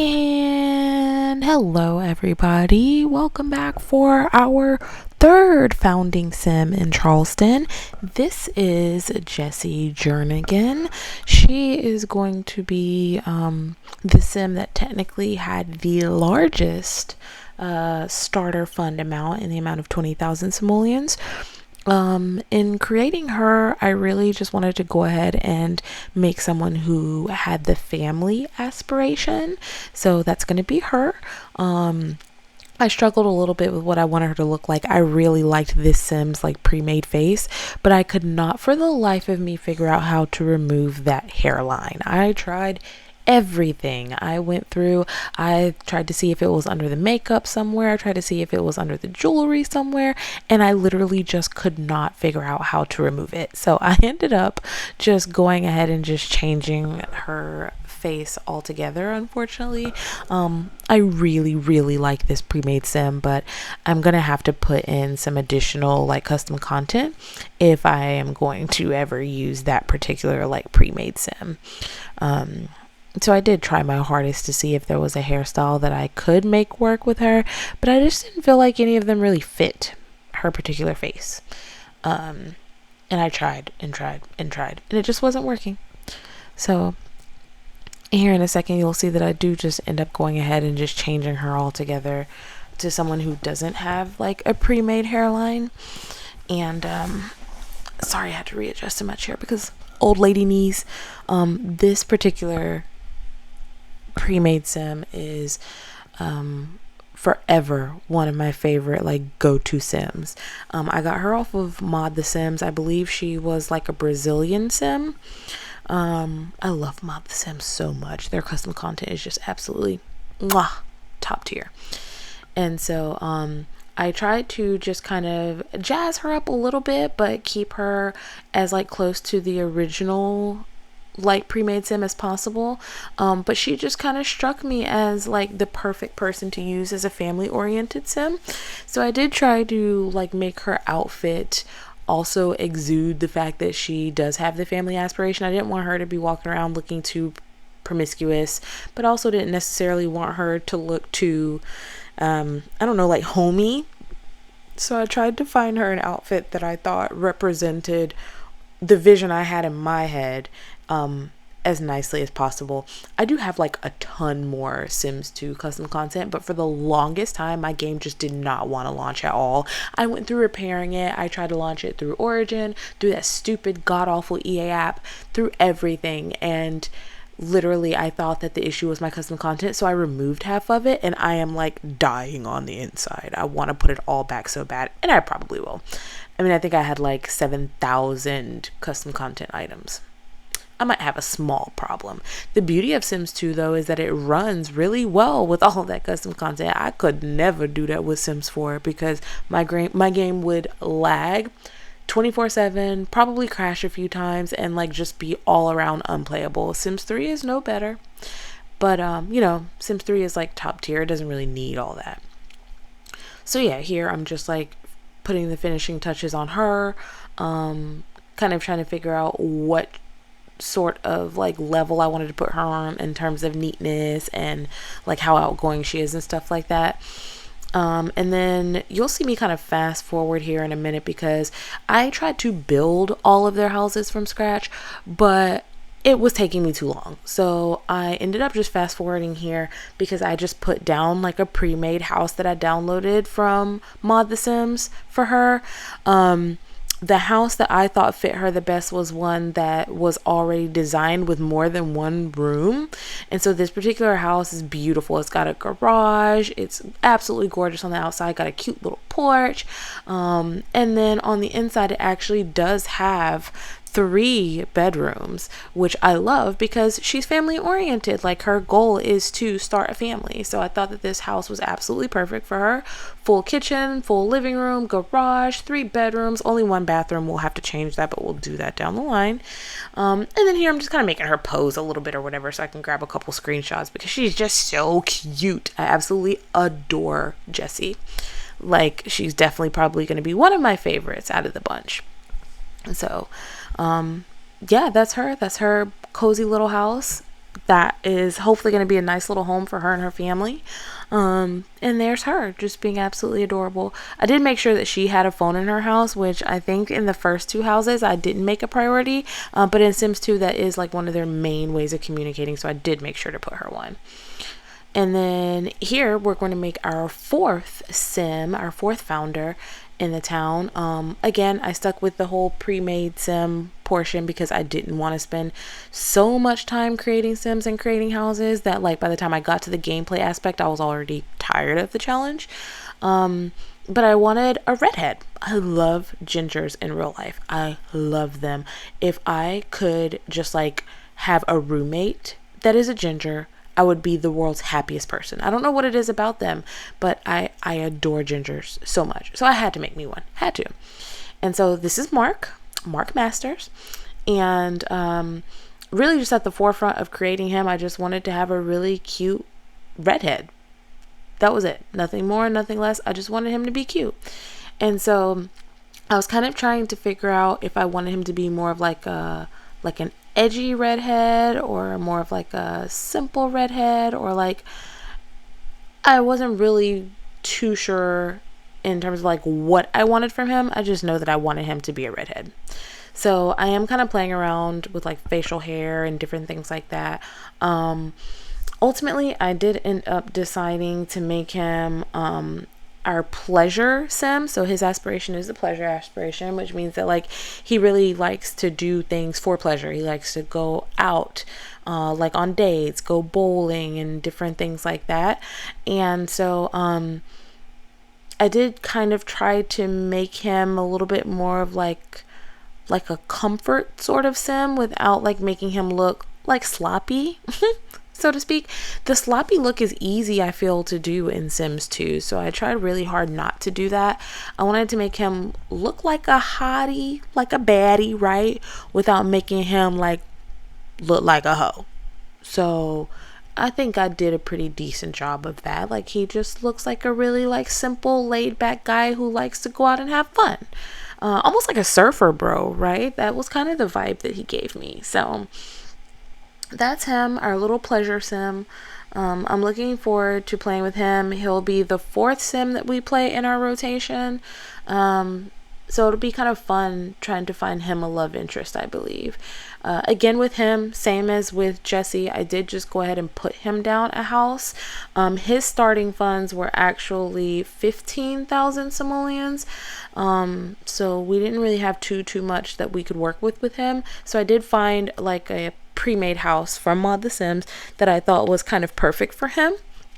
And hello everybody, welcome back for our third founding sim in Charleston. This is Jessie Jernigan. She is going to be the sim that technically had the largest starter fund amount in the amount of 20,000 simoleons. In creating her, I really just wanted to go ahead and make someone who had the family aspiration. So that's going to be her. I struggled a little bit with what I wanted her to look like. I really liked this Sims like pre-made face, but I could not for the life of me figure out how to remove that hairline. I tried everything. I tried to see if it was under the makeup somewhere. I tried to see if it was under the jewelry somewhere, and I literally just could not figure out how to remove it. So I ended up just going ahead and just changing her face altogether. Unfortunately, I really like this pre-made sim, but I'm gonna have to put in some additional like custom content if I am going to ever use that particular like pre-made sim. So I did try my hardest to see if there was a hairstyle that I could make work with her, but I just didn't feel like any of them really fit her particular face. And I tried and it just wasn't working. So here in a second, you'll see that I do just end up going ahead and just changing her altogether to someone who doesn't have like a pre-made hairline. And sorry, I had to readjust so much here because old lady knees. This particular pre-made sim is forever one of my favorite like go-to sims. I got her off of TheSims. I believe she was like a Brazilian sim. I love TheSims so much. Their custom content is just absolutely top tier. And so I tried to just kind of jazz her up a little bit, but keep her as like close to the original like pre-made sim as possible. But she just kind of struck me as like the perfect person to use as a family oriented sim. So I did try to like make her outfit also exude the fact that she does have the family aspiration. I didn't want her to be walking around looking too promiscuous, but also didn't necessarily want her to look too I don't know, like homey. So I tried to find her an outfit that I thought represented the vision I had in my head as nicely as possible. I do have like a ton more Sims 2 custom content, but for the longest time my game just did not want to launch at all. I went through repairing it. I tried to launch it through Origin, through that stupid god-awful EA app, through everything, and literally I thought that the issue was my custom content, so I removed half of it and I am like dying on the inside. I want to put it all back so bad, and I probably will. I mean, I think I had like 7,000 custom content items. I might have a small problem. The beauty of Sims 2 though is that it runs really well with all of that custom content. I could never do that with Sims 4 because my game would lag 24/7, probably crash a few times, and like just be all around unplayable. Sims 3 is no better, but you know, Sims 3 is like top tier. It doesn't really need all that. So yeah, here I'm just like putting the finishing touches on her, kind of trying to figure out what sort of like level I wanted to put her on in terms of neatness and like how outgoing she is and stuff like that. And then you'll see me kind of fast forward here in a minute because I tried to build all of their houses from scratch, but it was taking me too long. So I ended up just fast forwarding here because I just put down like a pre-made house that I downloaded from TheSims for her. The house that I thought fit her the best was one that was already designed with more than one room. And so this particular house is beautiful. It's got a garage. It's absolutely gorgeous on the outside. Got a cute little porch. And then on the inside, it actually does have 3 bedrooms, which I love because she's family oriented. Like her goal is to start a family. So I thought that this house was absolutely perfect for her. Full kitchen, full living room, garage, 3 bedrooms, only 1 bathroom. We'll have to change that, but we'll do that down the line. And then here I'm just kind of making her pose a little bit or whatever so I can grab a couple screenshots because she's just so cute. I absolutely adore Jessie. Like she's definitely probably going to be one of my favorites out of the bunch. And so yeah, that's her cozy little house. that is hopefully going to be a nice little home for her and her family. And there's her just being absolutely adorable. I did make sure that she had a phone in her house, which I think in the first two houses I didn't make a priority, but in Sims 2 that is like one of their main ways of communicating, so I did make sure to put her one. And then here we're going to make our fourth sim, our fourth founder in the town. Again, I stuck with the whole pre-made sim portion because I didn't want to spend so much time creating sims and creating houses that like by the time I got to the gameplay aspect I was already tired of the challenge. But I wanted a redhead. I love gingers in real life. I love them. If I could just like have a roommate that is a ginger, I would be the world's happiest person. I don't know what it is about them, but I adore gingers so much. So I had to make me one. Had to. And so this is Mark Masters. And really just at the forefront of creating him, I just wanted to have a really cute redhead. That was it. Nothing more, nothing less. I just wanted him to be cute. And so I was kind of trying to figure out if I wanted him to be more of like an edgy redhead or more of like a simple redhead, or like I wasn't really too sure in terms of like what I wanted from him. I just know that I wanted him to be a redhead. So I am kind of playing around with like facial hair and different things like that. Ultimately I did end up deciding to make him our pleasure sim. So his aspiration is the pleasure aspiration, which means that like he really likes to do things for pleasure. He likes to go out like on dates, go bowling and different things like that. And so I did kind of try to make him a little bit more of like a comfort sort of sim without like making him look like sloppy. So to speak. The sloppy look is easy, I feel, to do in Sims 2, so I tried really hard not to do that. I wanted to make him look like a hottie, like a baddie, right, without making him like look like a hoe. So I think I did a pretty decent job of that. Like he just looks like a really like simple laid back guy who likes to go out and have fun, almost like a surfer bro, right? That was kind of the vibe that he gave me. So that's him, our little pleasure sim. I'm looking forward to playing with him. He'll be the fourth sim that we play in our rotation. So it'll be kind of fun trying to find him a love interest, I believe. Again with him, same as with Jessie, I did just go ahead and put him down a house. His starting funds were actually 15,000 simoleons. So we didn't really have too much that we could work with him. So I did find like a pre-made house from TheSims that I thought was kind of perfect for him,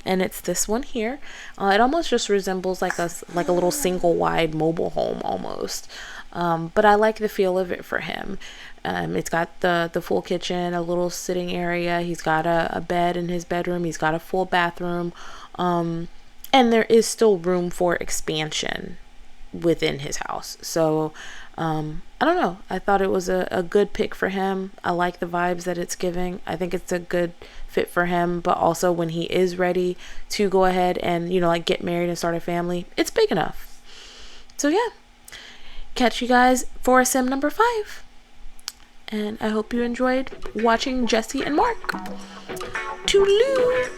and it's this one here. It almost just resembles like a little single wide mobile home almost, but I like the feel of it for him. It's got the full kitchen, a little sitting area. He's got a bed in his bedroom. He's got a full bathroom, and there is still room for expansion within his house. So I don't know, I thought it was a good pick for him. I like the vibes that it's giving. I think it's a good fit for him, but also when he is ready to go ahead and, you know, like get married and start a family, it's big enough. So yeah, catch you guys for sim number 5, and I hope you enjoyed watching Jessie and Mark. Toodaloo.